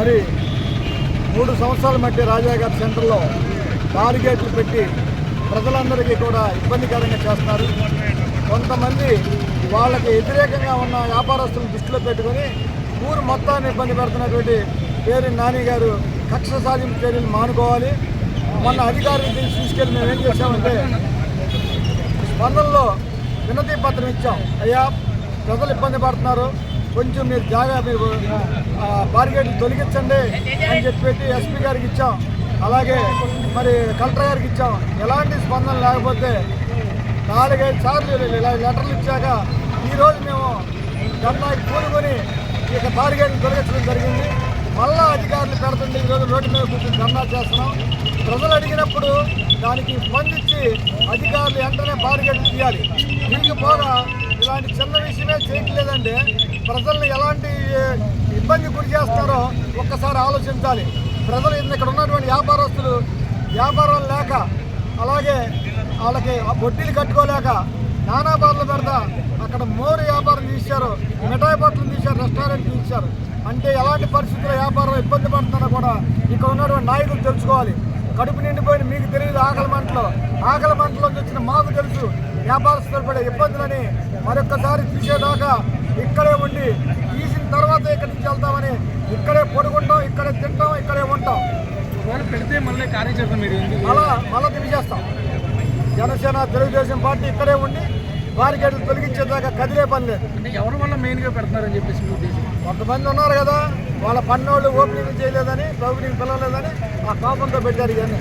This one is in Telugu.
మరి 3 సంవత్సరాల మధ్య రాజాగారి సెంటర్లో బారిగేట్లు పెట్టి ప్రజలందరికీ కూడా ఇబ్బందికరంగా చేస్తున్నారు. కొంతమంది వాళ్ళకి వ్యతిరేకంగా ఉన్న వ్యాపారస్తులను దృష్టిలో పెట్టుకొని ఊరు మొత్తాన్ని ఇబ్బంది పెడుతున్నటువంటి పేరు నాని గారు కక్ష సాధింపు చర్యలు మానుకోవాలి. మొన్న అధికారులు తీసుకెళ్ళి మేము ఏం చేసామంటే స్పందనలో వినతి పత్రం ఇచ్చాం. అయ్యా, ప్రజలు ఇబ్బంది పడుతున్నారు, కొంచెం మీరు మీరు బారిగేట్లు తొలగించండి అని చెప్పి ఎస్పీ గారికి ఇచ్చాం. అలాగే మరి కలెక్టర్ గారికి ఇచ్చాం. ఎలాంటి స్పందన లేకపోతే 4-5 సార్లు లెటర్లు ఇచ్చాక ఈరోజు మేము ధర్నాకి కూరుకొని ఇక బారిగేట్లు తొలగించడం జరిగింది. మళ్ళా అధికారులు పెడుతుంటే ఈరోజు రోడ్డు మీద కూర్చొని ధర్నా చేస్తున్నాం. ప్రజలు అడిగినప్పుడు దానికి స్పందించి అధికారులు వెంటనే బారిగేట్లు తీయాలి. దీనికి పోగా ఇలాంటి చిన్న విషయమే చేయట్లేదంటే ప్రజల్ని ఎలాంటి ఇబ్బంది గురి చేస్తారో ఒక్కసారి ఆలోచించాలి. ప్రజలు ఇక్కడ ఉన్నటువంటి వ్యాపారస్తులు వ్యాపారం లేక, అలాగే వాళ్ళకి వడ్డీలు కట్టుకోలేక నానా బాధలు పెడతా అక్కడ మోరు వ్యాపారం తీశారు, మిఠాయి బొట్టలు తీశారు, రెస్టారెంట్ తీశారు. అంటే ఎలాంటి పరిస్థితుల్లో వ్యాపారం ఇబ్బంది పడుతున్నా కూడా ఇక్కడ ఉన్నటువంటి నాయకులు తెలుసుకోవాలి. కడుపు నిండిపోయిన మీకు తెలియదు ఆకలి మంటలో వచ్చిన మాకు తెలుసు వ్యాపారస్తులు పడే ఇబ్బందులని. మరొక్కసారి తీసేదాకా ఇక్కడే ఉండి తీసిన తర్వాత ఇక్కడి నుంచి వెళ్తామని ఇక్కడే పడుకుంటాం, ఇక్కడే తింటాం, ఇక్కడే ఉంటాం. పెడితే మళ్ళీ కార్యాచరణ మీరు మళ్ళీ తెలియజేస్తాం. జనసేన తెలుగుదేశం పార్టీ ఇక్కడే ఉండి బారిగేట్లు తొలగించేదాకా కదిలే పని లేదు. అంటే ఎవరి వల్ల మెయిన్గా పెడుతున్నారని చెప్పేసి ఉద్దేశం. కొంతమంది ఉన్నారు కదా, వాళ్ళ పన్నోళ్ళు ఓపెనింగ్ చేయలేదని, ఓపెనింగ్ పిలవలేదని ఆ కోపంతో పెట్టారు ఇవన్నీ.